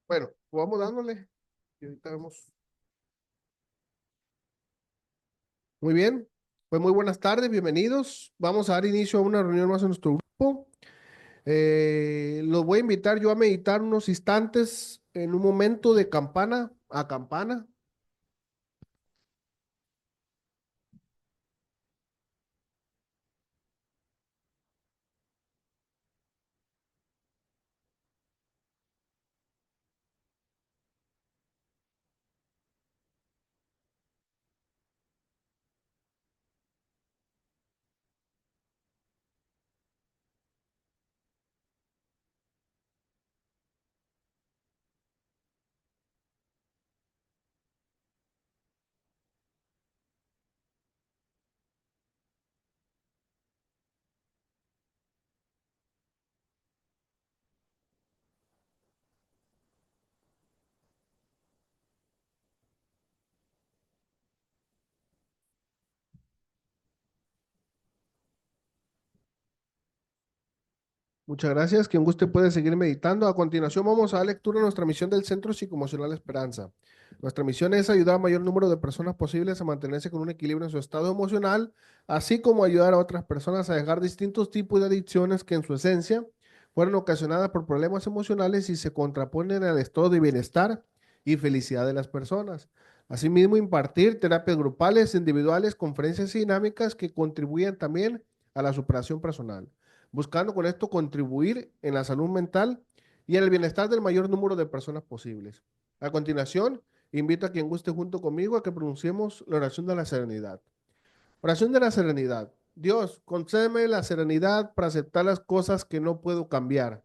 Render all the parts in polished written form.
Bueno, pues vamos dándole. Y ahorita vemos. Muy bien. Pues muy buenas tardes, bienvenidos. Vamos a dar inicio a una reunión más en nuestro grupo. Los voy a invitar yo a meditar unos instantes en un momento de campana a campana. Muchas gracias. Quien guste puede seguir meditando. A continuación vamos a dar lectura a nuestra misión del Centro Psicoemocional Esperanza. Nuestra misión es ayudar a mayor número de personas posibles a mantenerse con un equilibrio en su estado emocional, así como ayudar a otras personas a dejar distintos tipos de adicciones que en su esencia fueron ocasionadas por problemas emocionales y se contraponen al estado de bienestar y felicidad de las personas. Asimismo, impartir terapias grupales, individuales, conferencias y dinámicas que contribuyan también a la superación personal, buscando con esto contribuir en la salud mental y en el bienestar del mayor número de personas posibles. A continuación, invito a quien guste junto conmigo a que pronunciemos la oración de la serenidad. Oración de la serenidad. Dios, concédeme la serenidad para aceptar las cosas que no puedo cambiar,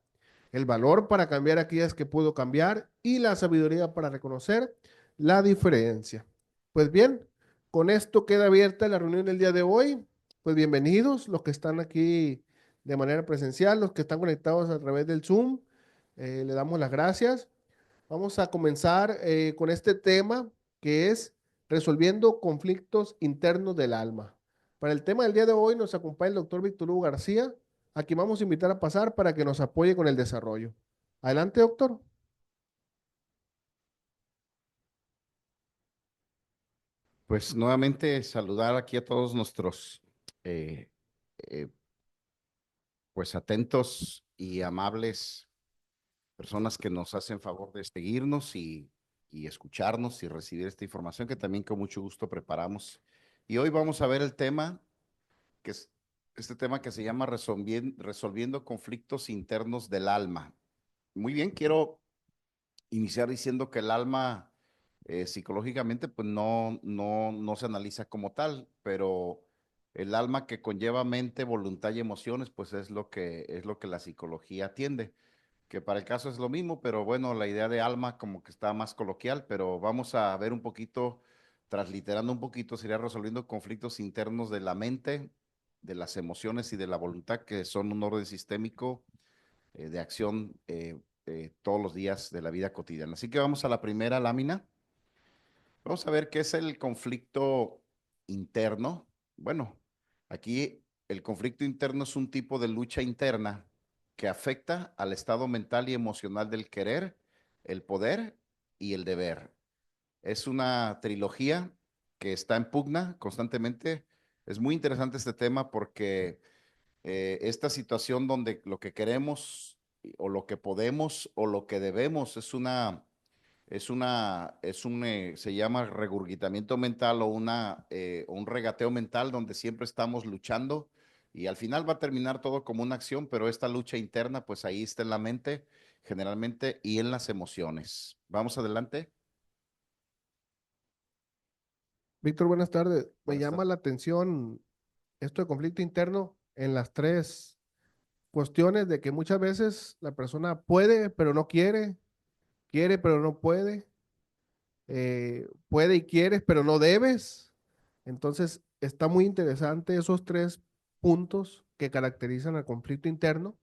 el valor para cambiar aquellas que puedo cambiar y la sabiduría para reconocer la diferencia. Pues bien, con esto queda abierta la reunión del día de hoy. Pues bienvenidos los que están aquí de manera presencial, los que están conectados a través del Zoom. Le damos las gracias. Vamos a comenzar con este tema que es resolviendo conflictos internos del alma. Para el tema del día de hoy nos acompaña el doctor Víctor Hugo García, a quien vamos a invitar a pasar para que nos apoye con el desarrollo. Adelante, doctor. Pues nuevamente saludar aquí a todos nuestros eh, eh, pues atentos y amables personas que nos hacen favor de seguirnos y escucharnos y recibir esta información que también con mucho gusto preparamos. Y hoy vamos a ver el tema que es este tema que se llama resolviendo conflictos internos del alma. Muy bien, quiero iniciar diciendo que el alma psicológicamente pues no se analiza como tal, pero el alma que conlleva mente, voluntad y emociones pues es lo que la psicología atiende, que para el caso es lo mismo, pero bueno, la idea de alma como que está más coloquial, pero vamos a ver un poquito, transliterando un poquito, sería resolviendo conflictos internos de la mente, de las emociones y de la voluntad, que son un orden sistémico de acción todos los días de la vida cotidiana. Así que vamos a la primera lámina. Vamos a ver qué es el conflicto interno. Bueno, aquí el conflicto interno es un tipo de lucha interna que afecta al estado mental y emocional del querer, el poder y el deber. Es una trilogía que está en pugna constantemente. Es muy interesante este tema porque esta situación donde lo que queremos o lo que podemos o lo que debemos se llama regurgitamiento mental o un regateo mental donde siempre estamos luchando y al final va a terminar todo como una acción, pero esta lucha interna, pues ahí está en la mente generalmente y en las emociones. Vamos adelante. Víctor, buenas tardes. Me Buenas llama tardes. la atención esto de conflicto interno en las tres cuestiones de que muchas veces la persona puede, pero no quiere, quiere, pero no puede, puede y quieres, pero no debes. Entonces, está muy interesante esos tres puntos que caracterizan al conflicto interno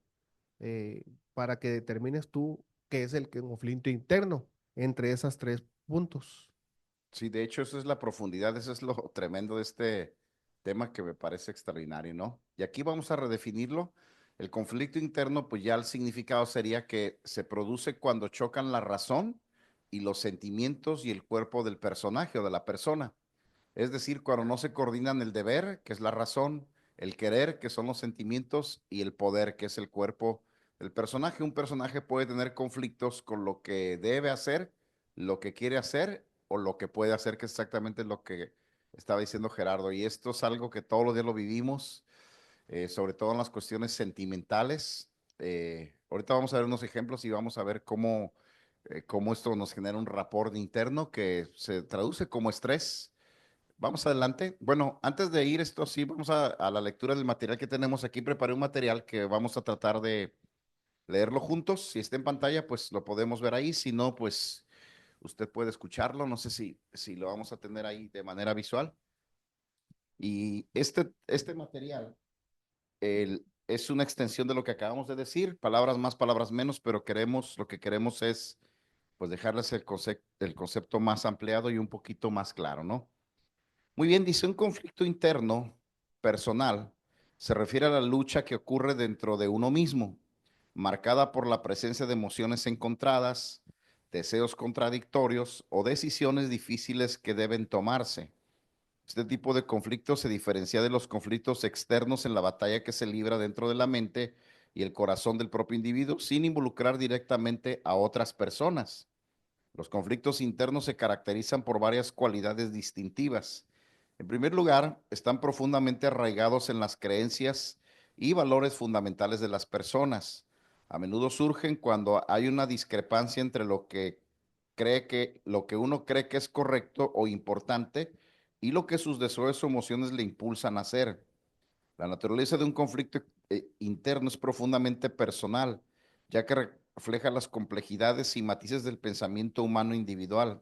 eh, para que determines tú qué es el conflicto interno entre esas tres puntos. Sí, de hecho, eso es la profundidad, eso es lo tremendo de este tema que me parece extraordinario, ¿no? Y aquí vamos a redefinirlo. El conflicto interno, pues ya el significado sería que se produce cuando chocan la razón y los sentimientos y el cuerpo del personaje o de la persona. Es decir, cuando no se coordinan el deber, que es la razón, el querer, que son los sentimientos, y el poder, que es el cuerpo del personaje. Un personaje puede tener conflictos con lo que debe hacer, lo que quiere hacer o lo que puede hacer, que es exactamente lo que estaba diciendo Gerardo. Y esto es algo que todos los días lo vivimos, sobre todo en las cuestiones sentimentales. Ahorita vamos a ver unos ejemplos y vamos a ver cómo esto nos genera un rapport interno que se traduce como estrés. Vamos adelante. Bueno, antes de ir esto sí, vamos a la lectura del material que tenemos aquí. Preparé un material que vamos a tratar de leerlo juntos. Si está en pantalla, pues lo podemos ver ahí. Si no, pues usted puede escucharlo. No sé si lo vamos a tener ahí de manera visual. Y este material es una extensión de lo que acabamos de decir. Palabras más, palabras menos, pero lo que queremos es pues dejarles el concepto más ampliado y un poquito más claro, ¿no? Muy bien, dice un conflicto interno personal se refiere a la lucha que ocurre dentro de uno mismo, marcada por la presencia de emociones encontradas, deseos contradictorios o decisiones difíciles que deben tomarse. Este tipo de conflicto se diferencia de los conflictos externos en la batalla que se libra dentro de la mente y el corazón del propio individuo sin involucrar directamente a otras personas. Los conflictos internos se caracterizan por varias cualidades distintivas. En primer lugar, están profundamente arraigados en las creencias y valores fundamentales de las personas. A menudo surgen cuando hay una discrepancia entre lo que uno cree que es correcto o importante y lo que sus deseos o emociones le impulsan a hacer. La naturaleza de un conflicto interno es profundamente personal, ya que refleja las complejidades y matices del pensamiento humano individual.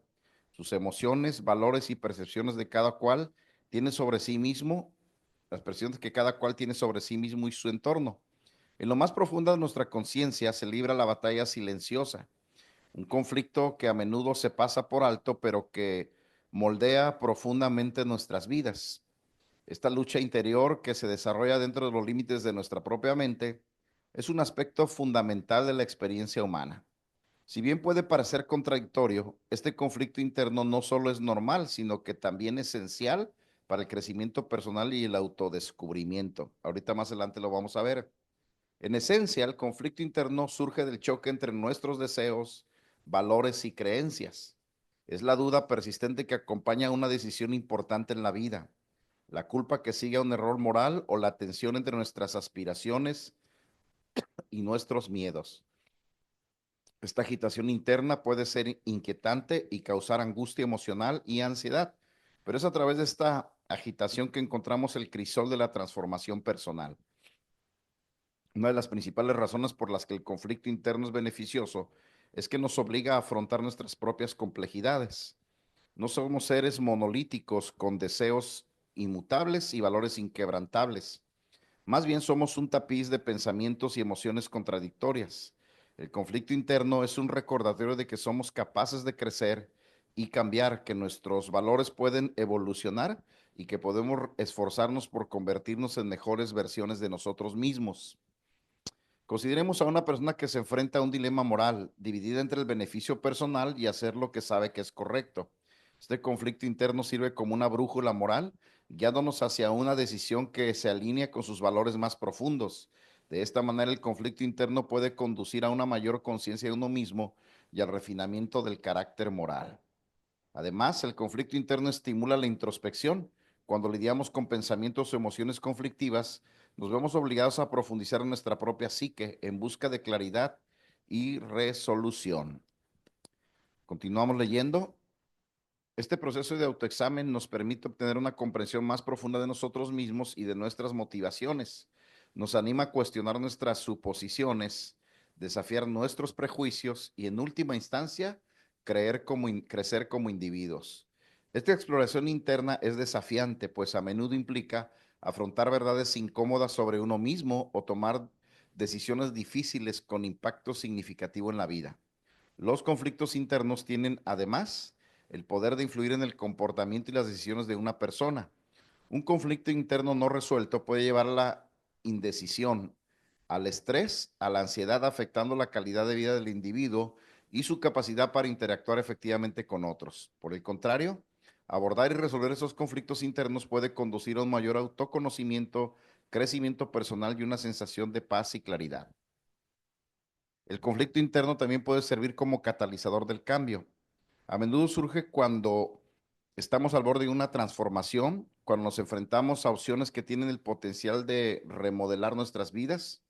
Sus emociones, valores y percepciones de cada cual tiene sobre sí mismo, las percepciones que cada cual tiene sobre sí mismo y su entorno. En lo más profundo de nuestra conciencia se libra la batalla silenciosa, un conflicto que a menudo se pasa por alto, pero que moldea profundamente nuestras vidas. Esta lucha interior que se desarrolla dentro de los límites de nuestra propia mente es un aspecto fundamental de la experiencia humana. Si bien puede parecer contradictorio, este conflicto interno no solo es normal, sino que también es esencial para el crecimiento personal y el autodescubrimiento. Ahorita más adelante lo vamos a ver. En esencia, el conflicto interno surge del choque entre nuestros deseos, valores y creencias. Es la duda persistente que acompaña a una decisión importante en la vida, la culpa que sigue a un error moral o la tensión entre nuestras aspiraciones y nuestros miedos. Esta agitación interna puede ser inquietante y causar angustia emocional y ansiedad, pero es a través de esta agitación que encontramos el crisol de la transformación personal. Una de las principales razones por las que el conflicto interno es beneficioso es que nos obliga a afrontar nuestras propias complejidades. No somos seres monolíticos con deseos inmutables y valores inquebrantables. Más bien somos un tapiz de pensamientos y emociones contradictorias. El conflicto interno es un recordatorio de que somos capaces de crecer y cambiar, que nuestros valores pueden evolucionar y que podemos esforzarnos por convertirnos en mejores versiones de nosotros mismos. Consideremos a una persona que se enfrenta a un dilema moral, dividida entre el beneficio personal y hacer lo que sabe que es correcto. Este conflicto interno sirve como una brújula moral, guiándonos hacia una decisión que se alinea con sus valores más profundos. De esta manera, el conflicto interno puede conducir a una mayor conciencia de uno mismo y al refinamiento del carácter moral. Además, el conflicto interno estimula la introspección. Cuando lidiamos con pensamientos o emociones conflictivas, nos vemos obligados a profundizar en nuestra propia psique en busca de claridad y resolución. Continuamos leyendo. Este proceso de autoexamen nos permite obtener una comprensión más profunda de nosotros mismos y de nuestras motivaciones. Nos anima a cuestionar nuestras suposiciones, desafiar nuestros prejuicios y, en última instancia, crecer como individuos. Esta exploración interna es desafiante, pues a menudo implica afrontar verdades incómodas sobre uno mismo o tomar decisiones difíciles con impacto significativo en la vida. Los conflictos internos tienen, además, el poder de influir en el comportamiento y las decisiones de una persona. Un conflicto interno no resuelto puede llevar a la indecisión, al estrés, a la ansiedad, afectando la calidad de vida del individuo y su capacidad para interactuar efectivamente con otros. Por el contrario, abordar y resolver esos conflictos internos puede conducir a un mayor autoconocimiento, crecimiento personal y una sensación de paz y claridad. El conflicto interno también puede servir como catalizador del cambio. A menudo surge cuando estamos al borde de una transformación, cuando nos enfrentamos a opciones que tienen el potencial de remodelar nuestras vidas.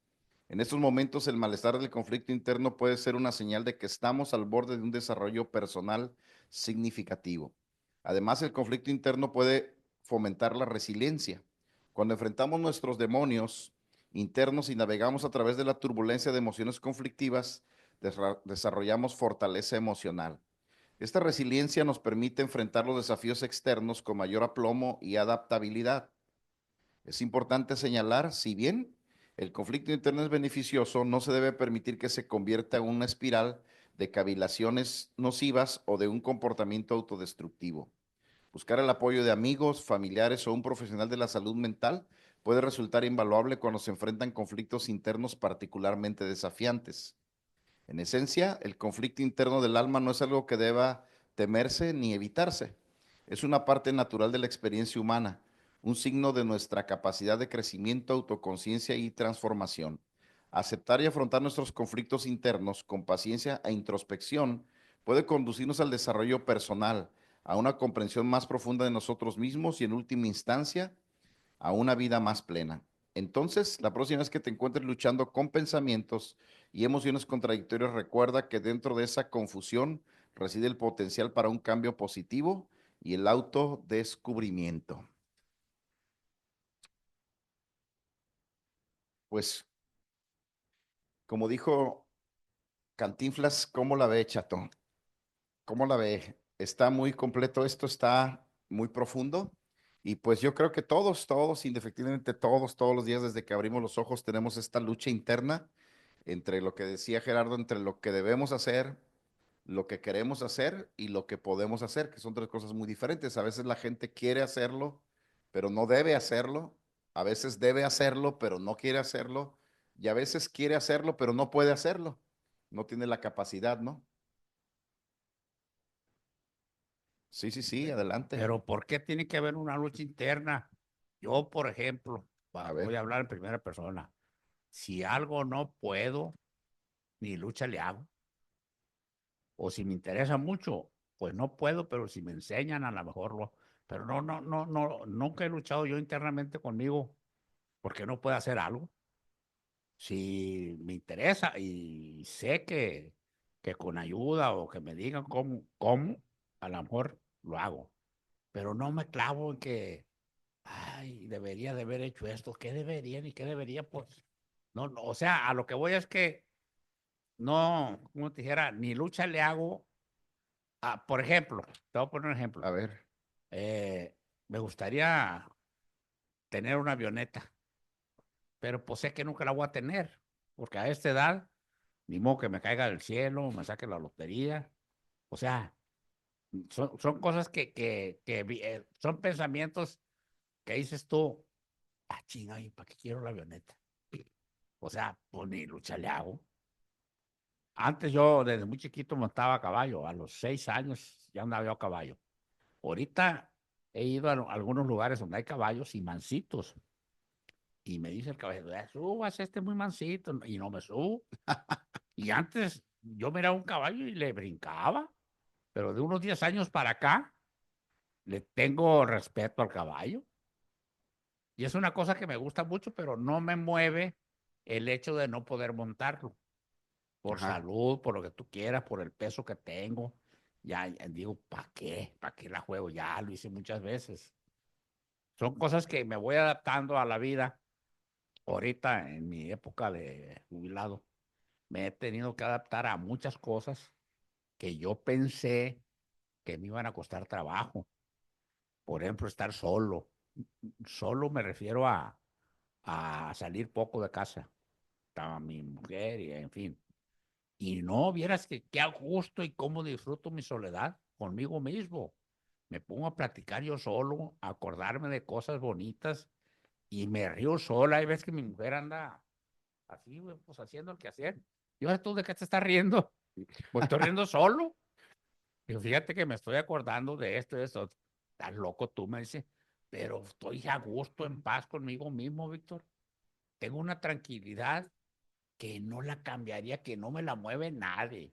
En estos momentos, el malestar del conflicto interno puede ser una señal de que estamos al borde de un desarrollo personal significativo. Además, el conflicto interno puede fomentar la resiliencia. Cuando enfrentamos nuestros demonios internos y navegamos a través de la turbulencia de emociones conflictivas, desarrollamos fortaleza emocional. Esta resiliencia nos permite enfrentar los desafíos externos con mayor aplomo y adaptabilidad. Es importante señalar, si bien el conflicto interno es beneficioso, no se debe permitir que se convierta en una espiral de cavilaciones nocivas o de un comportamiento autodestructivo. Buscar el apoyo de amigos, familiares o un profesional de la salud mental puede resultar invaluable cuando se enfrentan conflictos internos particularmente desafiantes. En esencia, el conflicto interno del alma no es algo que deba temerse ni evitarse. Es una parte natural de la experiencia humana, un signo de nuestra capacidad de crecimiento, autoconciencia y transformación. Aceptar y afrontar nuestros conflictos internos con paciencia e introspección puede conducirnos al desarrollo personal, a una comprensión más profunda de nosotros mismos y, en última instancia, a una vida más plena. Entonces, la próxima vez que te encuentres luchando con pensamientos y emociones contradictorias, recuerda que dentro de esa confusión reside el potencial para un cambio positivo y el autodescubrimiento. Pues, como dijo Cantinflas, ¿cómo la ve, chato? ¿Cómo la ve? Está muy completo esto, está muy profundo. Y pues yo creo que todos, indefectiblemente todos los días desde que abrimos los ojos tenemos esta lucha interna entre lo que decía Gerardo, entre lo que debemos hacer, lo que queremos hacer y lo que podemos hacer, que son tres cosas muy diferentes. A veces la gente quiere hacerlo, pero no debe hacerlo. A veces debe hacerlo, pero no quiere hacerlo. Y a veces quiere hacerlo, pero no puede hacerlo. No tiene la capacidad, ¿no? Sí, sí, sí, adelante. Pero ¿por qué tiene que haber una lucha interna? Yo, por ejemplo, A voy ver. a hablar en primera persona. Si algo no puedo, ni lucha le hago. O si me interesa mucho, pues no puedo, pero si me enseñan a lo mejor lo. Pero nunca he luchado yo internamente conmigo porque no puedo hacer algo. Si me interesa y sé que con ayuda o que me digan cómo, a lo mejor lo hago. Pero no me clavo en que ay, debería de haber hecho esto, ¿qué debería ni qué debería? Pues, no, o sea, a lo que voy es que no, como te dijera, ni lucha le hago, por ejemplo, te voy a poner un ejemplo, A ver. eh, me gustaría tener una avioneta, pero pues sé que nunca la voy a tener, porque a esta edad, ni modo que me caiga del cielo, me saque la lotería, o sea, son cosas que son pensamientos que dices tú, chinga, ¿y para qué quiero la avioneta? O sea, pues ni lucha le hago. Antes yo desde muy chiquito montaba a caballo, a los 6 años ya andaba yo a caballo. Ahorita he ido a algunos lugares donde hay caballos y mancitos. Y me dice el caballo, subas este muy mansito. Y no me subo. Y antes yo miraba un caballo y le brincaba. Pero de unos 10 años para acá, le tengo respeto al caballo. Y es una cosa que me gusta mucho, pero no me mueve el hecho de no poder montarlo. Por Ajá. salud, por lo que tú quieras, por el peso que tengo. Ya digo, ¿para qué? ¿Para qué la juego? Ya lo hice muchas veces. Son cosas que me voy adaptando a la vida. Ahorita, en mi época de jubilado, me he tenido que adaptar a muchas cosas que yo pensé que me iban a costar trabajo. Por ejemplo, estar solo. Solo me refiero a salir poco de casa. Estaba mi mujer y en fin. Y no, vieras que qué a gusto y cómo disfruto mi soledad conmigo mismo. Me pongo a platicar yo solo, a acordarme de cosas bonitas y me río sola. Hay veces que mi mujer anda así, güey, pues haciendo el quehacer. Y ahora tú, ¿de qué te estás riendo? Pues estoy riendo solo. Digo, fíjate que me estoy acordando de esto, de esto. Estás loco tú, me dice, pero estoy a gusto, en paz conmigo mismo, Víctor. Tengo una tranquilidad que no la cambiaría, que no me la mueve nadie.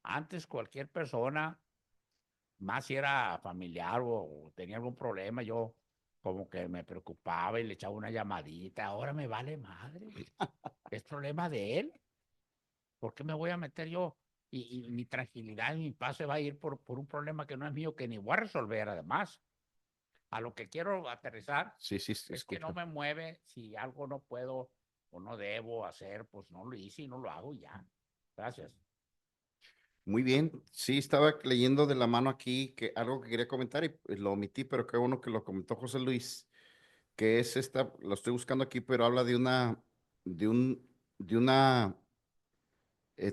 Antes cualquier persona, más si era familiar o tenía algún problema, yo como que me preocupaba y le echaba una llamadita. Ahora me vale madre. Es problema de él. ¿Por qué me voy a meter yo? Y mi tranquilidad y mi paz se va a ir por un problema que no es mío, que ni voy a resolver además. A lo que quiero aterrizar Sí, sí, sí, es que no escucho. me mueve si algo no puedo o no debo hacer, pues no lo hice y no lo hago y ya. Gracias. Muy bien, sí, estaba leyendo de la mano aquí que algo que quería comentar y pues, lo omití, pero qué bueno que lo comentó José Luis, que es esta, lo estoy buscando aquí, pero habla de un, de una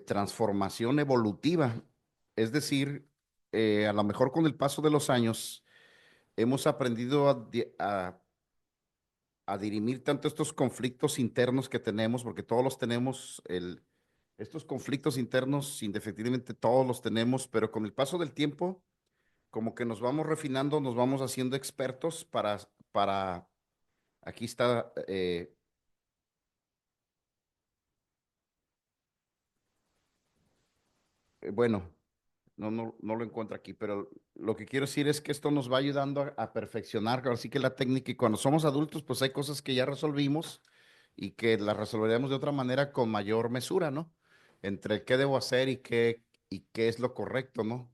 transformación evolutiva. Es decir, a lo mejor con el paso de los años hemos aprendido a dirimir tanto estos conflictos internos que tenemos, porque todos los tenemos, estos conflictos internos, indefectiblemente todos los tenemos, pero con el paso del tiempo, como que nos vamos refinando, nos vamos haciendo expertos aquí está, bueno, no lo encuentro aquí, pero lo que quiero decir es que esto nos va ayudando a perfeccionar, así que la técnica, y cuando somos adultos, pues hay cosas que ya resolvimos y que las resolveremos de otra manera con mayor mesura, ¿no? Entre qué debo hacer y qué es lo correcto, ¿no?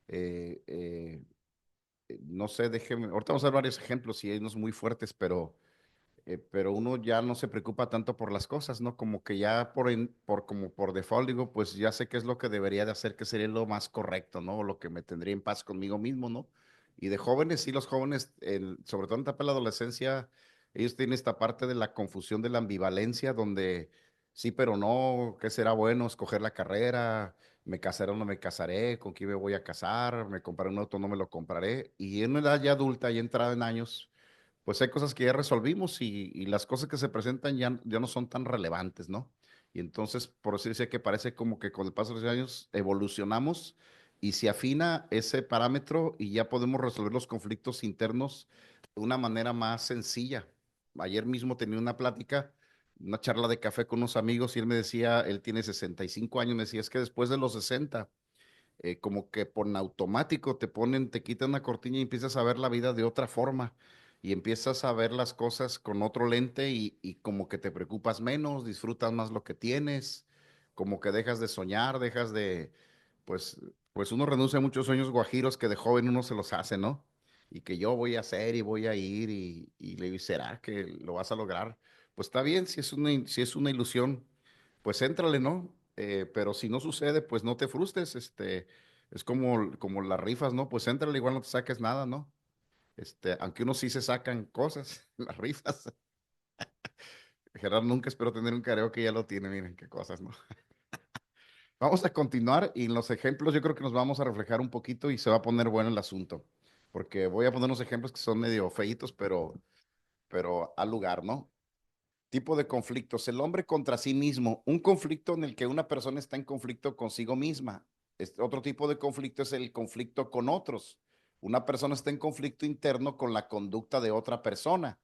Eh, eh, no sé, déjeme, ahorita vamos a ver varios ejemplos y hay unos muy fuertes, pero uno ya no se preocupa tanto por las cosas, ¿no? Como que ya como por default digo, pues ya sé qué es lo que debería de hacer, que sería lo más correcto, ¿no? O lo que me tendría en paz conmigo mismo, ¿no? Y de jóvenes, sí, los jóvenes, sobre todo en la etapa de la adolescencia, ellos tienen esta parte de la confusión de la ambivalencia, donde sí, pero no, ¿qué será bueno? Escoger la carrera, me casaré o no me casaré, con quién me voy a casar, me compraré un auto, no me lo compraré. Y en una edad ya adulta, ya entrada en años, pues hay cosas que ya resolvimos y las cosas que se presentan ya no son tan relevantes, ¿no? Y entonces, por así decir, que parece como que con el paso de los años evolucionamos y se afina ese parámetro y ya podemos resolver los conflictos internos de una manera más sencilla. Ayer mismo tenía una plática, una charla de café con unos amigos y él me decía, él tiene 65 años, me decía, es que después de los 60 como que por automático te quitan una cortina y empiezas a ver la vida de otra forma y empiezas a ver las cosas con otro lente y como que te preocupas menos, disfrutas más lo que tienes, como que dejas de soñar, pues, pues uno renuncia a muchos sueños guajiros que de joven uno se los hace, ¿no? Y que yo voy a hacer y voy a ir y le digo, ¿será que lo vas a lograr? Pues está bien, si es una ilusión, pues éntrale, ¿no? Pero si no sucede, pues no te frustres, es como las rifas, ¿no? Pues éntrale, igual no te saques nada, ¿no? Aunque unos sí se sacan cosas, las rifas. Gerardo nunca espero tener un karaoke, ya lo tiene, miren qué cosas, ¿no? Vamos a continuar y en los ejemplos yo creo que nos vamos a reflejar un poquito y se va a poner bueno el asunto, porque voy a poner unos ejemplos que son medio feitos, pero al lugar, ¿no? Tipo de conflictos. El hombre contra sí mismo. Un conflicto en el que una persona está en conflicto consigo misma. Otro tipo de conflicto es el conflicto con otros. Una persona está en conflicto interno con la conducta de otra persona.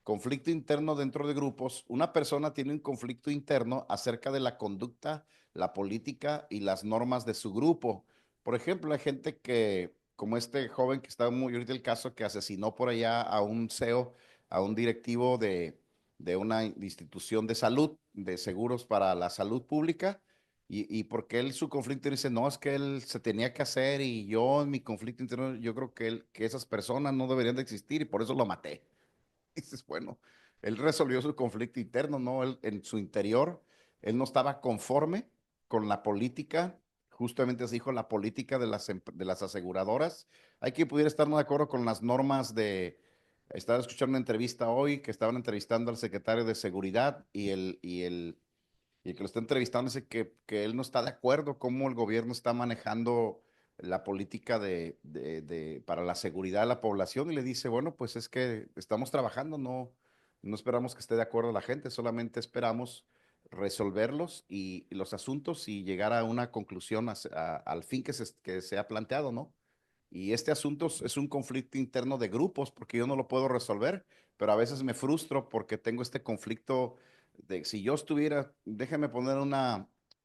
Conflicto interno dentro de grupos. Una persona tiene un conflicto interno acerca de la conducta, la política y las normas de su grupo. Por ejemplo, hay gente que, como este joven que está muy ahorita el caso, que asesinó por allá a un CEO, a un directivo de una institución de salud, de seguros para la salud pública, y porque él su conflicto dice, no, es que él se tenía que hacer y yo en mi conflicto interno, yo creo que esas personas no deberían de existir y por eso lo maté. Dices, bueno, él resolvió su conflicto interno, ¿no? Él, en su interior, él no estaba conforme con la política, justamente se dijo la política de las aseguradoras. Hay que pudiera estar no de acuerdo con las normas estaba escuchando una entrevista hoy que estaban entrevistando al secretario de Seguridad y el que lo está entrevistando dice que él no está de acuerdo cómo el gobierno está manejando la política para la seguridad de la población y le dice, bueno, pues es que estamos trabajando, no esperamos que esté de acuerdo la gente, solamente esperamos resolverlos y los asuntos y llegar a una conclusión al fin que se ha planteado, ¿no? Y este asunto es un conflicto interno de grupos porque yo no lo puedo resolver, pero a veces me frustro porque tengo este conflicto de si yo estuviera, déjame poner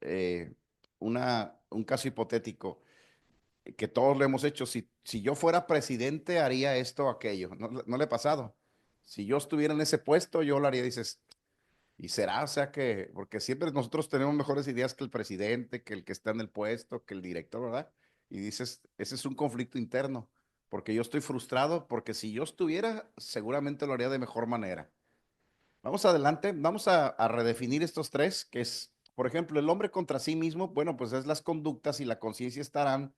eh, un caso hipotético que todos lo hemos hecho. Si yo fuera presidente, haría esto o aquello. No, no le ha pasado. Si yo estuviera en ese puesto, yo lo haría. Dices, y será, o sea que, porque siempre nosotros tenemos mejores ideas que el presidente, que el que está en el puesto, que el director, ¿verdad? Y dices, ese es un conflicto interno, porque yo estoy frustrado, porque si yo estuviera, seguramente lo haría de mejor manera. Vamos adelante, vamos a redefinir estos tres, que es, por ejemplo, el hombre contra sí mismo, bueno, pues es las conductas y la conciencia estarán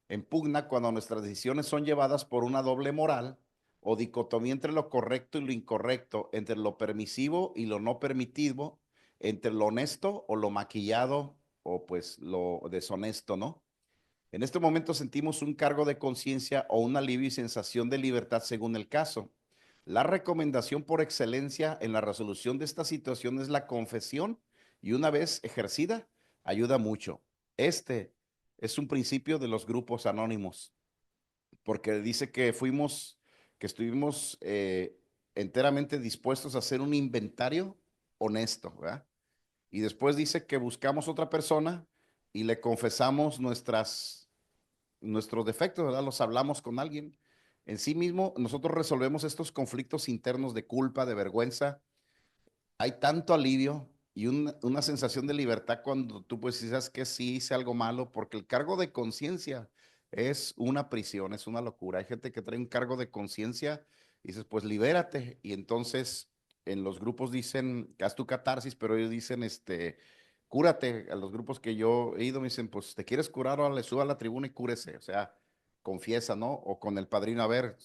en pugna cuando nuestras decisiones son llevadas por una doble moral o dicotomía entre lo correcto y lo incorrecto, entre lo permisivo y lo no permitido, entre lo honesto o lo maquillado o pues lo deshonesto, ¿no? En este momento sentimos un cargo de conciencia o un alivio y sensación de libertad según el caso. La recomendación por excelencia en la resolución de esta situación es la confesión y una vez ejercida, ayuda mucho. Este es un principio de los grupos anónimos, porque dice que estuvimos enteramente dispuestos a hacer un inventario honesto, ¿verdad? Y después dice que buscamos otra persona y le confesamos nuestros defectos, ¿verdad? Los hablamos con alguien. En sí mismo, nosotros resolvemos estos conflictos internos de culpa, de vergüenza. Hay tanto alivio y una sensación de libertad cuando tú pues dices que sí hice algo malo, porque el cargo de conciencia es una prisión, es una locura. Hay gente que trae un cargo de conciencia y dices, pues libérate. Y entonces en los grupos dicen, haz tu catarsis, pero ellos dicen, cúrate. A los grupos que yo he ido me dicen, pues te quieres curar, ahora le suba a la tribuna y cúrese. O sea, confiesa, ¿no? O con el padrino, a ver,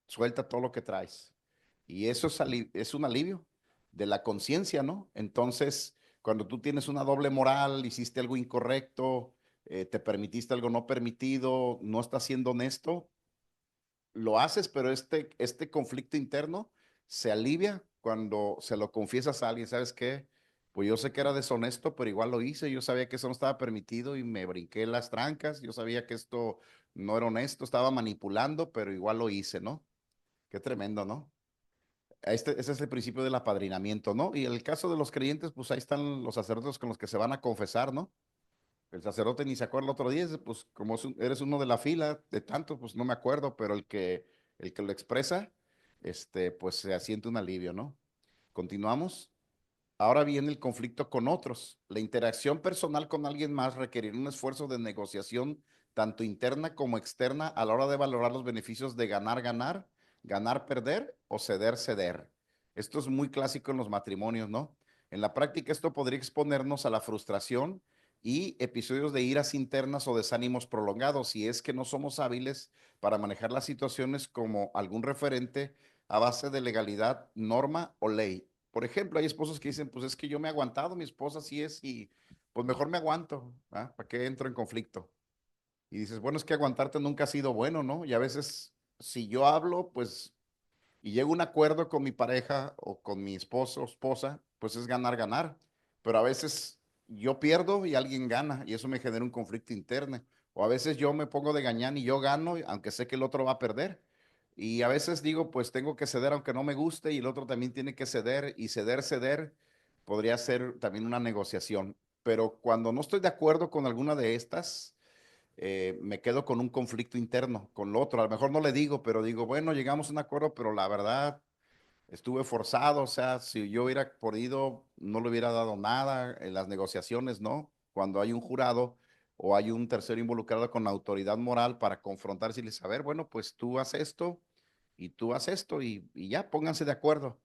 suelta todo lo que traes. Y eso es un alivio de la conciencia, ¿no? Entonces, cuando tú tienes una doble moral, hiciste algo incorrecto, te permitiste algo no permitido, no estás siendo honesto, lo haces, pero este conflicto interno se alivia cuando se lo confiesas a alguien, ¿sabes qué? Pues yo sé que era deshonesto, pero igual lo hice, yo sabía que eso no estaba permitido y me brinqué las trancas, yo sabía que esto no era honesto, estaba manipulando, pero igual lo hice, ¿no? Qué tremendo, ¿no? Ese es el principio del apadrinamiento, ¿no? Y en el caso de los creyentes, pues ahí están los sacerdotes con los que se van a confesar, ¿no? El sacerdote ni se acuerda el otro día, dice, pues como eres uno de la fila de tanto, pues no me acuerdo, pero el que lo expresa, pues se asiente un alivio, ¿no? Continuamos. Ahora viene el conflicto con otros. La interacción personal con alguien más requerirá un esfuerzo de negociación tanto interna como externa a la hora de valorar los beneficios de ganar, ganar, ganar, perder o ceder, ceder. Esto es muy clásico en los matrimonios, ¿no? En la práctica esto podría exponernos a la frustración y episodios de iras internas o desánimos prolongados si es que no somos hábiles para manejar las situaciones como algún referente a base de legalidad, norma o ley. Por ejemplo, hay esposos que dicen, pues es que yo me he aguantado, mi esposa así es y pues mejor me aguanto, ¿ah? ¿Para qué entro en conflicto? Y dices, bueno, es que aguantarte nunca ha sido bueno, ¿no? Y a veces, si yo hablo, pues, y llego a un acuerdo con mi pareja o con mi esposo o esposa, pues es ganar, ganar. Pero a veces yo pierdo y alguien gana y eso me genera un conflicto interno. O a veces yo me pongo de gañán y yo gano, aunque sé que el otro va a perder. Y a veces digo, pues tengo que ceder aunque no me guste y el otro también tiene que ceder y ceder, ceder podría ser también una negociación. Pero cuando no estoy de acuerdo con alguna de estas, me quedo con un conflicto interno con lo otro. A lo mejor no le digo, pero digo, bueno, llegamos a un acuerdo, pero la verdad estuve forzado. O sea, si yo hubiera podido, no le hubiera dado nada en las negociaciones, ¿no? Cuando hay un jurado o hay un tercero involucrado con autoridad moral para confrontarse y les saber, bueno, pues tú haces esto y tú haces esto y ya pónganse de acuerdo.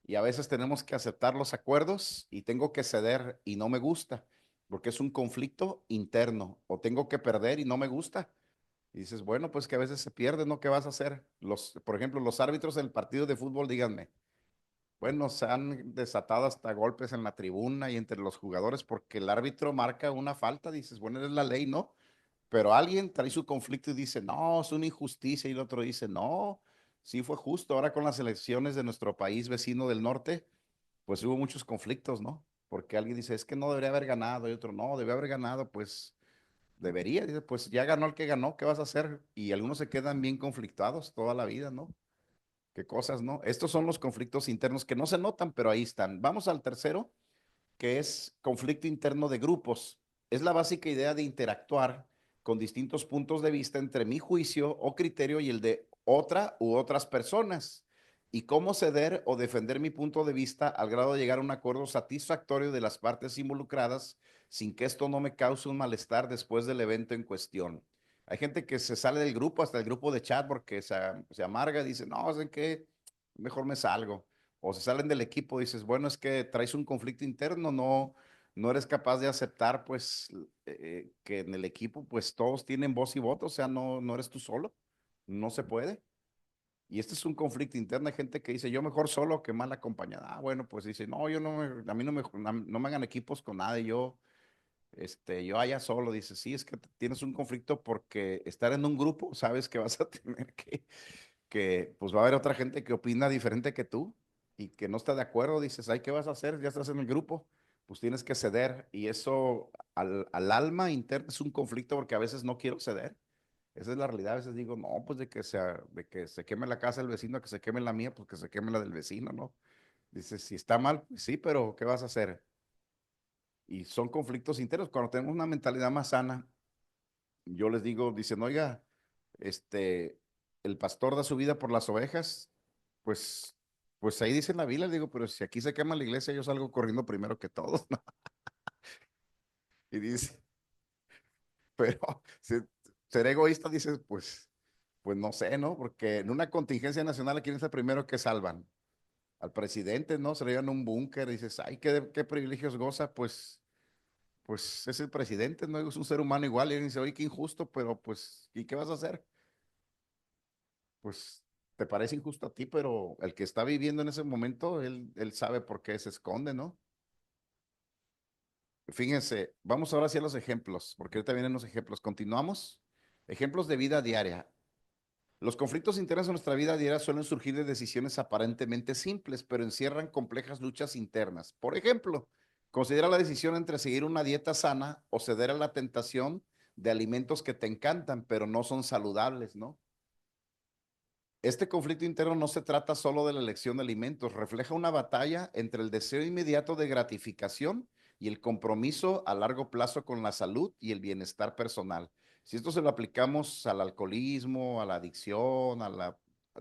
Y a veces tenemos que aceptar los acuerdos y tengo que ceder y no me gusta, porque es un conflicto interno. O tengo que perder y no me gusta. Y dices, bueno, pues que a veces se pierde, ¿no? ¿Qué vas a hacer? Por ejemplo, los árbitros del partido de fútbol, díganme, bueno, se han desatado hasta golpes en la tribuna y entre los jugadores porque el árbitro marca una falta. Dices, bueno, es la ley, ¿no? Pero alguien trae su conflicto y dice, no, es una injusticia. Y el otro dice, no, sí fue justo. Ahora con las elecciones de nuestro país vecino del norte, pues hubo muchos conflictos, ¿no? porque alguien dice, es que no debería haber ganado, y otro, no, debe haber ganado, pues debería, dice, pues ya ganó el que ganó, ¿qué vas a hacer? Y algunos se quedan bien conflictuados toda la vida, ¿no? Qué cosas, ¿no? Estos son los conflictos internos que no se notan, pero ahí están. Vamos al tercero, que es conflicto interno de grupos. Es la básica idea de interactuar con distintos puntos de vista entre mi juicio o criterio y el de otra u otras personas, y cómo ceder o defender mi punto de vista al grado de llegar a un acuerdo satisfactorio de las partes involucradas sin que esto no me cause un malestar después del evento en cuestión. Hay gente que se sale del grupo, hasta el grupo de chat, porque se amarga, dice, no, ¿saben qué? Mejor me salgo. O se salen del equipo, dices, bueno, es que traes un conflicto interno, no eres capaz de aceptar, pues, que en el equipo, pues, todos tienen voz y voto, o sea, no eres tú solo, no se puede. Y este es un conflicto interno, hay gente que dice, yo mejor solo que mal acompañado. Ah, bueno, pues dice, no, a mí no me hagan equipos con nada, yo allá solo, dice, sí, es que tienes un conflicto porque estar en un grupo, sabes que vas a tener pues va a haber otra gente que opina diferente que tú y que no está de acuerdo, dices, ay, ¿qué vas a hacer? Ya estás en el grupo, pues tienes que ceder, y eso al alma interna es un conflicto porque a veces no quiero ceder. Esa es la realidad. A veces digo, no, pues de que se queme la casa del vecino, a que se queme la mía, pues que se queme la del vecino, ¿no? Dices, si está mal, pues sí, pero ¿qué vas a hacer? Y son conflictos internos. Cuando tenemos una mentalidad más sana, yo les digo, dicen, oiga, este, el pastor da su vida por las ovejas, pues, pues ahí dice en la Biblia, digo, pero si aquí se quema la iglesia, yo salgo corriendo primero que todos, ¿no? Y dice, pero ser egoísta, dices, pues no sé, ¿no? Porque en una contingencia nacional, ¿quién es el primero que salvan? Al presidente, ¿no? Se lo llevan a un búnker, dices, ay, qué privilegios goza, pues es el presidente, ¿no? Es un ser humano igual, y dice, oye, qué injusto, pero pues, ¿y qué vas a hacer? Pues te parece injusto a ti, pero el que está viviendo en ese momento, él sabe por qué se esconde, ¿no? Fíjense, vamos ahora hacia los ejemplos, porque ahorita vienen los ejemplos. Continuamos. Ejemplos de vida diaria. Los conflictos internos en nuestra vida diaria suelen surgir de decisiones aparentemente simples, pero encierran complejas luchas internas. Por ejemplo, considera la decisión entre seguir una dieta sana o ceder a la tentación de alimentos que te encantan, pero no son saludables, ¿no? Este conflicto interno no se trata solo de la elección de alimentos, refleja una batalla entre el deseo inmediato de gratificación y el compromiso a largo plazo con la salud y el bienestar personal. Si esto se lo aplicamos al alcoholismo, a la adicción,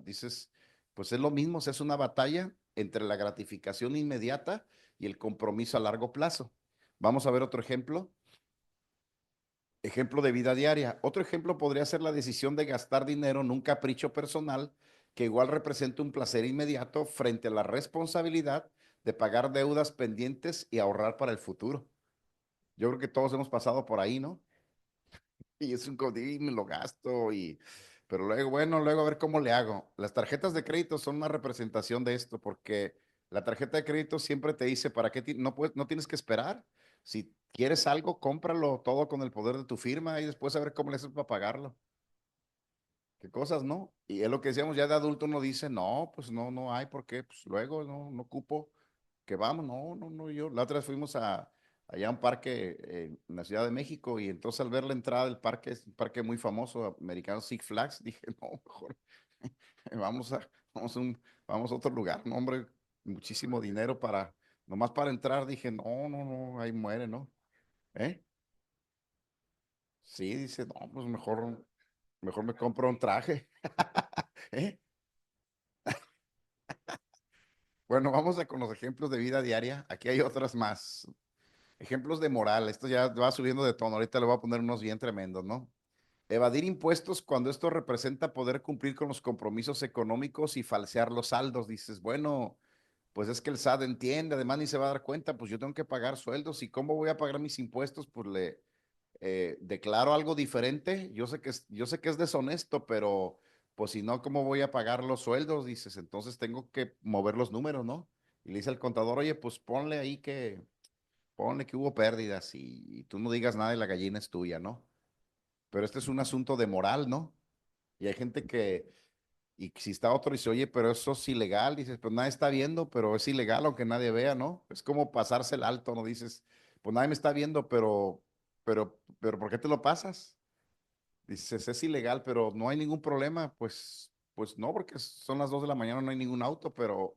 dices, pues es lo mismo, o sea, es una batalla entre la gratificación inmediata y el compromiso a largo plazo. Vamos a ver otro ejemplo. Ejemplo de vida diaria. Otro ejemplo podría ser la decisión de gastar dinero en un capricho personal que igual representa un placer inmediato frente a la responsabilidad de pagar deudas pendientes y ahorrar para el futuro. Yo creo que todos hemos pasado por ahí, ¿no? Y es un código y me lo gasto pero luego, bueno, luego a ver cómo le hago. Las tarjetas de crédito son una representación de esto, porque la tarjeta de crédito siempre te dice, ¿para qué no tienes que esperar? Si quieres algo, cómpralo todo con el poder de tu firma y después a ver cómo le haces para pagarlo. Qué cosas, ¿no? Y es lo que decíamos, ya de adulto uno dice, no, pues no hay, ¿por qué? Pues luego no ocupo que vamos, no, la otra vez fuimos allá a un parque en la Ciudad de México, y entonces al ver la entrada del parque, es un parque muy famoso, americano, Six Flags, dije, no, mejor vamos a, vamos a, vamos a otro lugar, no, hombre, muchísimo dinero nomás para entrar, dije, no, ahí muere, ¿no? ¿Eh? Sí, dice, no, pues mejor me compro un traje. ¿Eh? Bueno, con los ejemplos de vida diaria. Aquí hay otras más. Ejemplos de moral. Esto ya va subiendo de tono. Ahorita le voy a poner unos bien tremendos, ¿no? Evadir impuestos cuando esto representa poder cumplir con los compromisos económicos y falsear los saldos. Dices, bueno, pues es que el SAT entiende, además ni se va a dar cuenta, pues yo tengo que pagar sueldos, y cómo voy a pagar mis impuestos, pues le declaro algo diferente. Yo sé que es deshonesto, pero pues si no, ¿cómo voy a pagar los sueldos? Dices, entonces tengo que mover los números, ¿no? Y le dice al contador, oye, pues ponle que hubo pérdidas, y tú no digas nada y la gallina es tuya, ¿no? Pero este es un asunto de moral, ¿no? Y hay gente que Y si está otro, dice, oye, pero eso es ilegal. Dices, pues nadie está viendo, pero es ilegal aunque nadie vea, ¿no? Es como pasarse el alto, ¿no? Dices, pues nadie me está viendo, pero ¿por qué te lo pasas? Dices, es ilegal, pero no hay ningún problema. Pues no, porque son las 2 de la mañana, no hay ningún auto, pero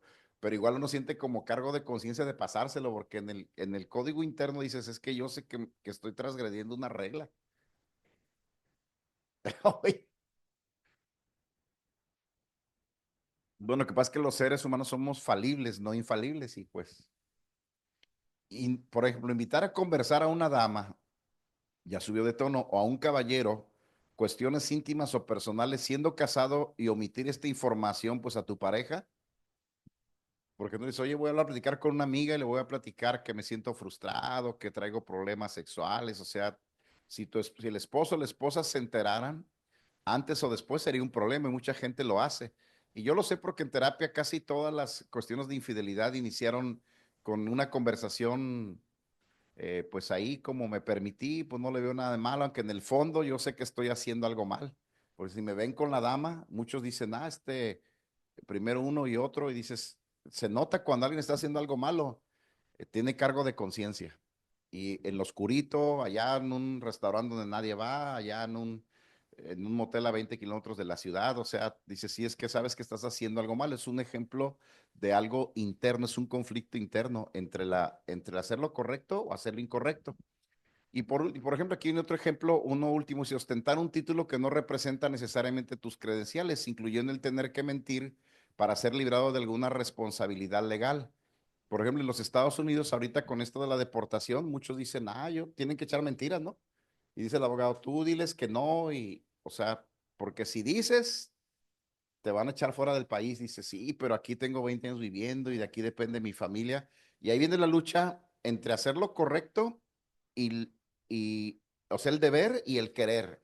igual uno siente como cargo de conciencia de pasárselo, porque en el código interno dices, es que yo sé que estoy transgrediendo una regla. Oye, bueno, lo que pasa es que los seres humanos somos falibles, no infalibles, y pues, por ejemplo, invitar a conversar a una dama, ya subió de tono, o a un caballero, cuestiones íntimas o personales siendo casado y omitir esta información, pues a tu pareja. Porque tú dices, oye, voy a hablar a platicar con una amiga y le voy a platicar que me siento frustrado, que traigo problemas sexuales. O sea, si el esposo o la esposa se enteraran, antes o después sería un problema y mucha gente lo hace. Y yo lo sé porque en terapia casi todas las cuestiones de infidelidad iniciaron con una conversación, pues ahí como me permití, pues no le veo nada de malo, aunque en el fondo yo sé que estoy haciendo algo mal. Porque si me ven con la dama, muchos dicen, primero uno y otro, y dices, se nota cuando alguien está haciendo algo malo, tiene cargo de conciencia. Y en lo oscurito, allá en un restaurante donde nadie va, allá en un motel a 20 kilómetros de la ciudad, o sea, dices, sí, es que sabes que estás haciendo algo malo, es un ejemplo de algo interno, es un conflicto interno entre hacer lo correcto o hacer lo incorrecto. Y por ejemplo, aquí en otro ejemplo, uno último, si ostentar un título que no representa necesariamente tus credenciales, incluyendo el tener que mentir para ser librado de alguna responsabilidad legal. Por ejemplo, en los Estados Unidos, ahorita con esto de la deportación, muchos dicen, tienen que echar mentiras, ¿no? Y dice el abogado, tú diles que no, o sea, porque si dices, te van a echar fuera del país. Dice, sí, pero aquí tengo 20 años viviendo y de aquí depende mi familia. Y ahí viene la lucha entre hacer lo correcto y, o sea, el deber y el querer.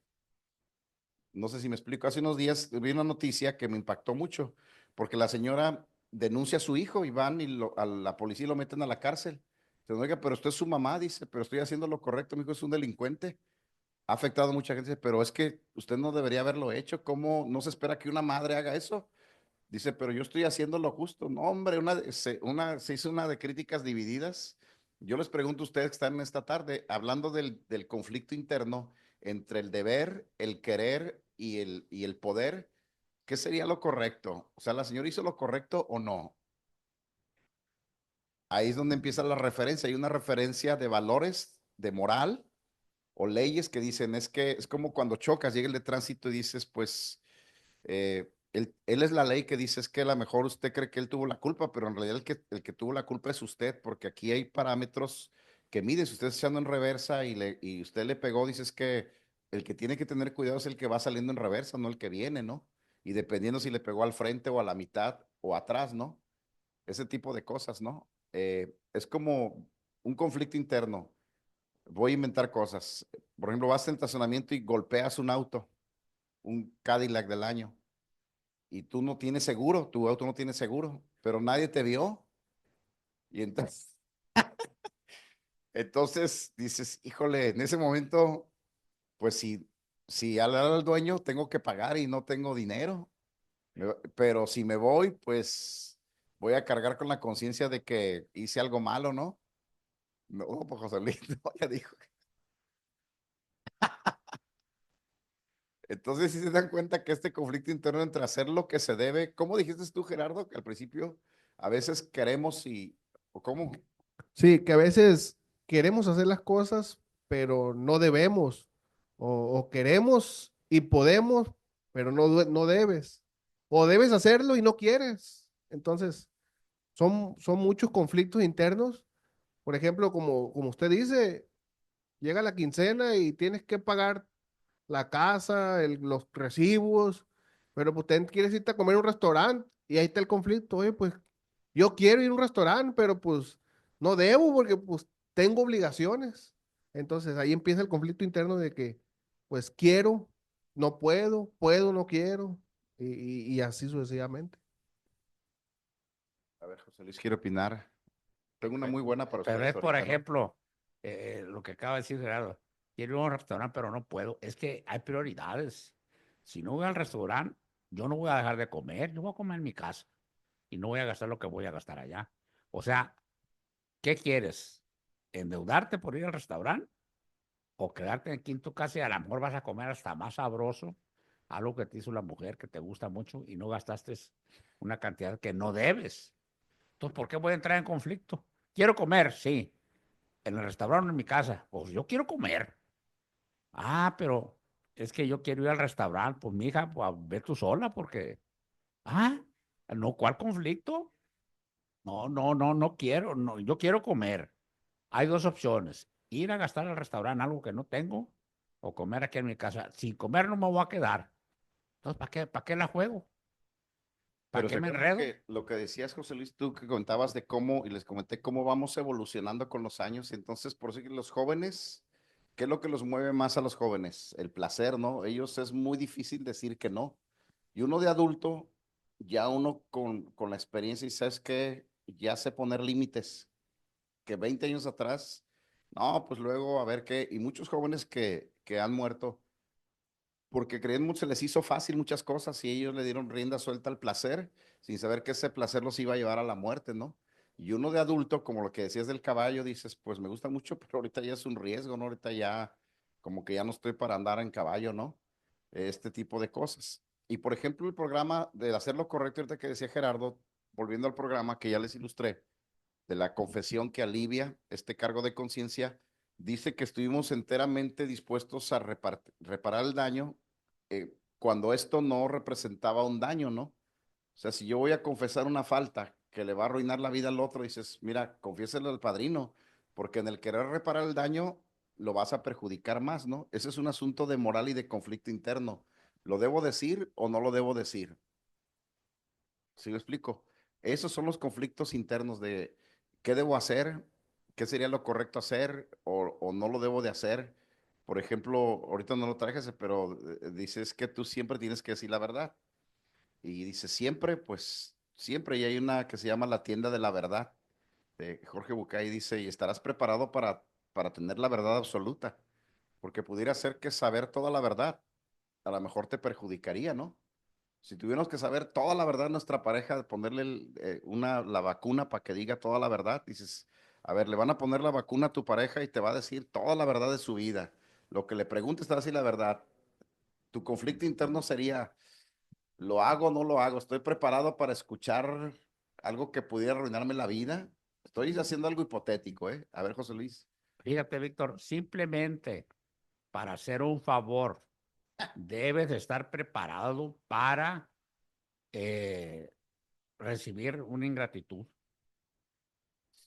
No sé si me explico. Hace unos días vi una noticia que me impactó mucho, porque la señora denuncia a su hijo y van y a la policía lo meten a la cárcel. Dice, oiga, pero usted es su mamá, dice, pero estoy haciendo lo correcto, mi hijo es un delincuente. Ha afectado a mucha gente, dice, pero es que usted no debería haberlo hecho. ¿Cómo no se espera que una madre haga eso? Dice, pero yo estoy haciendo lo justo. No, hombre, se hizo una de críticas divididas. Yo les pregunto a ustedes que están esta tarde, hablando del conflicto interno entre el deber, el querer y el poder, ¿qué sería lo correcto? O sea, ¿la señora hizo lo correcto o no? Ahí es donde empieza la referencia. Hay una referencia de valores, de moral o leyes que dicen, es que es como cuando chocas, llega el de tránsito y dices, pues él es la ley que dice es que a lo mejor usted cree que él tuvo la culpa, pero en realidad el que tuvo la culpa es usted, porque aquí hay parámetros que miden. Si usted está echando en reversa y usted le pegó, dices que el que tiene que tener cuidado es el que va saliendo en reversa, no el que viene, ¿no? Y dependiendo si le pegó al frente o a la mitad o atrás, ¿no? Ese tipo de cosas, ¿no? Es como un conflicto interno. Voy a inventar cosas. Por ejemplo, vas al estacionamiento y golpeas un auto, un Cadillac del año y tú no tienes seguro, tu auto no tiene seguro, pero nadie te vio. Y entonces dices, híjole, en ese momento, pues si al dueño tengo que pagar y no tengo dinero, pero si me voy, pues voy a cargar con la conciencia de que hice algo malo, ¿no? No, pues José Luis, no, ya dijo. Entonces, si se dan cuenta que este conflicto interno entre hacer lo que se debe, ¿cómo dijiste tú, Gerardo, que al principio a veces queremos o cómo? Sí, que a veces queremos hacer las cosas, pero no debemos. O queremos y podemos, pero no debes. O debes hacerlo y no quieres. Entonces, son muchos conflictos internos. Por ejemplo, como usted dice, llega la quincena y tienes que pagar la casa, los recibos, pero pues usted quiere irte a comer a un restaurante y ahí está el conflicto. Oye, pues yo quiero ir a un restaurante, pero pues no debo porque pues tengo obligaciones. Entonces ahí empieza el conflicto interno de que pues quiero, no puedo, puedo, no quiero y así sucesivamente. A ver, José Luis, quiero opinar. Tengo una muy buena para Pero ustedes es, por ahorita, ¿no? ejemplo, lo que acaba de decir Gerardo. Quiero ir a un restaurante, pero no puedo. Es que hay prioridades. Si no voy al restaurante, Yo no voy a dejar de comer, yo voy a comer en mi casa y no voy a gastar lo que voy a gastar allá. O sea, ¿qué quieres? ¿Endeudarte por ir al restaurante o quedarte aquí en tu casa y a lo mejor vas a comer hasta más sabroso, algo que te hizo la mujer que te gusta mucho y no gastaste una cantidad que no debes? Entonces, ¿por qué voy a entrar en conflicto? Quiero comer, sí, en el restaurante o en mi casa. Pues yo quiero comer. Ah, pero es que yo quiero ir al restaurante. Pues, mija, pues ve tú sola porque... Ah, no, ¿cuál conflicto? No, no, no, no quiero. No, yo quiero comer. Hay dos opciones. Ir a gastar al restaurante algo que no tengo o comer aquí en mi casa. Sin comer no me voy a quedar. Entonces, para qué la juego? ¿Para Pero qué se me acuerdan enredo? que lo que decías, José Luis, tú que comentabas de cómo, y les comenté cómo vamos evolucionando con los años, entonces por eso que los jóvenes, ¿qué es lo que los mueve más a los jóvenes? El placer, ¿no? Ellos es muy difícil decir que no. Y uno de adulto, ya uno con la experiencia y sabes que ya sé poner límites, que 20 años atrás, no, pues luego a ver qué, y muchos jóvenes que han muerto porque creen mucho, se les hizo fácil muchas cosas y ellos le dieron rienda suelta al placer, sin saber que ese placer los iba a llevar a la muerte, ¿no? Y uno de adulto, como lo que decías del caballo, dices, pues me gusta mucho, pero ahorita ya es un riesgo, ¿no? Ahorita ya, como que ya no estoy para andar en caballo, ¿no? Este tipo de cosas. Y por ejemplo, el programa de hacer lo correcto, ahorita que decía Gerardo, volviendo al programa que ya les ilustré, de la confesión que alivia este cargo de conciencia, dice que estuvimos enteramente dispuestos a reparar el daño cuando esto no representaba un daño, ¿no? O sea, si yo voy a confesar una falta que le va a arruinar la vida al otro, dices, mira, confiéselo al padrino, porque en el querer reparar el daño lo vas a perjudicar más, ¿no? Ese es un asunto de moral y de conflicto interno. ¿Lo debo decir o no lo debo decir? ¿Sí lo explico? Esos son los conflictos internos de qué debo hacer, qué sería lo correcto hacer o no lo debo de hacer. Por ejemplo, ahorita no lo trajes, pero dices que tú siempre tienes que decir la verdad. Y dice siempre, pues siempre. Y hay una que se llama La Tienda de la Verdad, de Jorge Bucay, dice, y estarás preparado para tener la verdad absoluta, porque pudiera ser que saber toda la verdad a lo mejor te perjudicaría, ¿no? Si tuviéramos que saber toda la verdad de nuestra pareja, ponerle la vacuna para que diga toda la verdad, dices, a ver, le van a poner la vacuna a tu pareja y te va a decir toda la verdad de su vida. Lo que le preguntes te va a decir la verdad. Tu conflicto interno sería, ¿lo hago o no lo hago? ¿Estoy preparado para escuchar algo que pudiera arruinarme la vida? Estoy haciendo algo hipotético, ¿eh? A ver, José Luis. Fíjate, Víctor, simplemente para hacer un favor, debes de estar preparado para eh, recibir una ingratitud.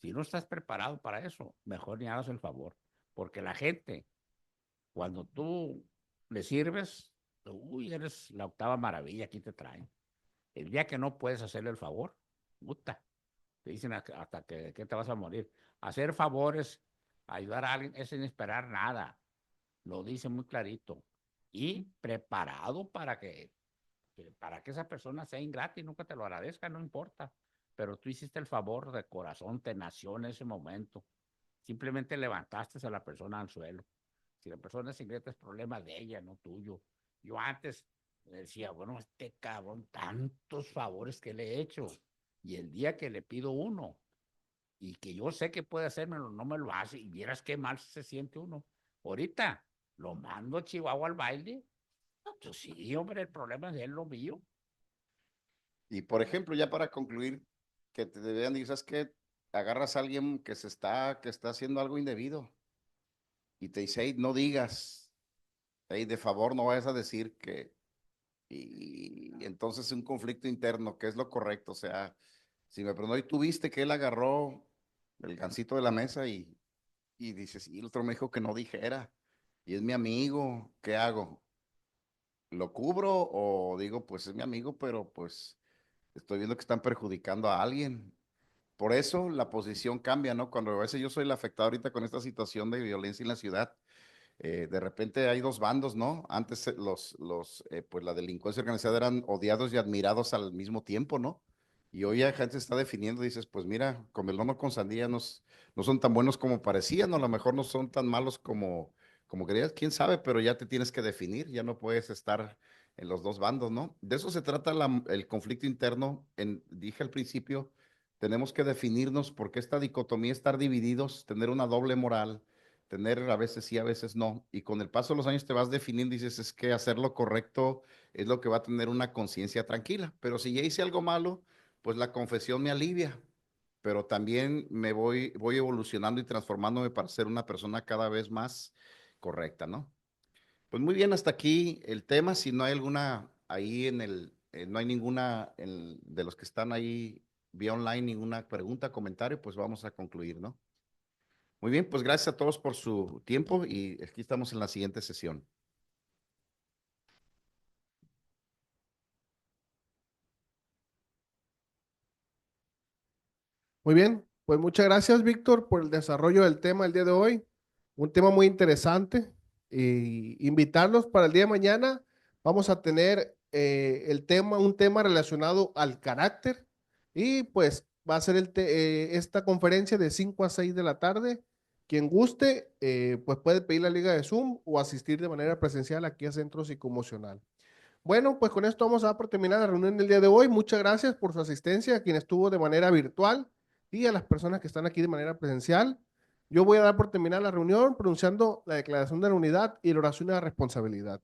Si no estás preparado para eso, mejor ni hagas el favor. Porque la gente, cuando tú le sirves, uy, eres la octava maravilla, aquí te traen. El día que no puedes hacerle el favor, puta, te dicen hasta que te vas a morir. Hacer favores, ayudar a alguien, es sin esperar nada. Lo dice muy clarito. Y preparado para que esa persona sea ingrata y nunca te lo agradezca, no importa. Pero tú hiciste el favor de corazón, te nació en ese momento. Simplemente levantaste a la persona al suelo. Si la persona es ingrata, es problema de ella, no tuyo. Yo antes decía, bueno, este cabrón, tantos favores que le he hecho. Y el día que le pido uno y que yo sé que puede hacérmelo, no me lo hace. Y vieras qué mal se siente uno. Ahorita lo mando a Chihuahua al baile. Pues sí, hombre, el problema es él, lo mío. Y por ejemplo, ya para concluir, que te deberían decir, ¿sabes qué? Agarras a alguien que está haciendo algo indebido y te dice, hey, no digas, hey, de favor no vayas a decir que, y entonces un conflicto interno, que es lo correcto, o sea, si me preguntó, ¿y tú viste que él agarró el gancito de la mesa y dices, y el otro me dijo que no dijera, y es mi amigo, ¿qué hago? ¿Lo cubro o digo, pues es mi amigo, pero pues estoy viendo que están perjudicando a alguien? Por eso la posición cambia, ¿no? Cuando a veces yo soy el afectado ahorita con esta situación de violencia en la ciudad, de repente hay dos bandos, ¿no? Antes pues la delincuencia organizada eran odiados y admirados al mismo tiempo, ¿no? Y hoy la gente se está definiendo, dices, pues mira, con melón o con sandía no son tan buenos como parecían, o a lo mejor no son tan malos como querías, quién sabe, pero ya te tienes que definir, ya no puedes estar en los dos bandos, ¿no? De eso se trata el conflicto interno. Dije al principio, tenemos que definirnos porque esta dicotomía, estar divididos, tener una doble moral, tener a veces sí, a veces no. Y con el paso de los años te vas definiendo y dices, es que hacer lo correcto es lo que va a tener una conciencia tranquila. Pero si ya hice algo malo, pues la confesión me alivia. Pero también voy evolucionando y transformándome para ser una persona cada vez más correcta, ¿no? Pues muy bien, hasta aquí el tema. Si no hay alguna ahí no hay ninguna de los que están ahí vía online, ninguna pregunta, comentario, pues vamos a concluir, ¿no? Muy bien, pues gracias a todos por su tiempo y aquí estamos en la siguiente sesión. Muy bien, pues muchas gracias, Víctor, por el desarrollo del tema el día de hoy. Un tema muy interesante. Y invitarlos para el día de mañana. Vamos a tener un tema relacionado al carácter. Y pues va a ser esta conferencia de 5 a 6 de la tarde. Quien guste, pues puede pedir la liga de Zoom o asistir de manera presencial aquí a Centro Psicoemocional. Bueno, pues con esto vamos a dar por terminar la reunión del día de hoy. Muchas gracias por su asistencia, a quien estuvo de manera virtual y a las personas que están aquí de manera presencial. Yo voy a dar por terminar la reunión pronunciando la declaración de la unidad y la oración de la responsabilidad.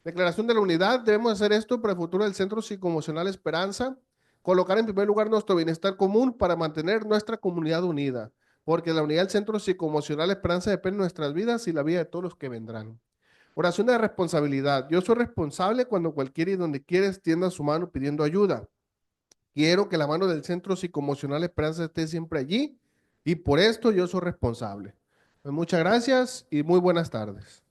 Declaración de la unidad, debemos hacer esto para el futuro del Centro Psicoemocional Esperanza, colocar en primer lugar nuestro bienestar común para mantener nuestra comunidad unida, porque la unidad del Centro Psicoemocional Esperanza depende de nuestras vidas y la vida de todos los que vendrán. Oración de responsabilidad. Yo soy responsable cuando cualquiera y donde quiera extienda su mano pidiendo ayuda. Quiero que la mano del Centro Psicoemocional Esperanza esté siempre allí y por esto yo soy responsable. Pues muchas gracias y muy buenas tardes.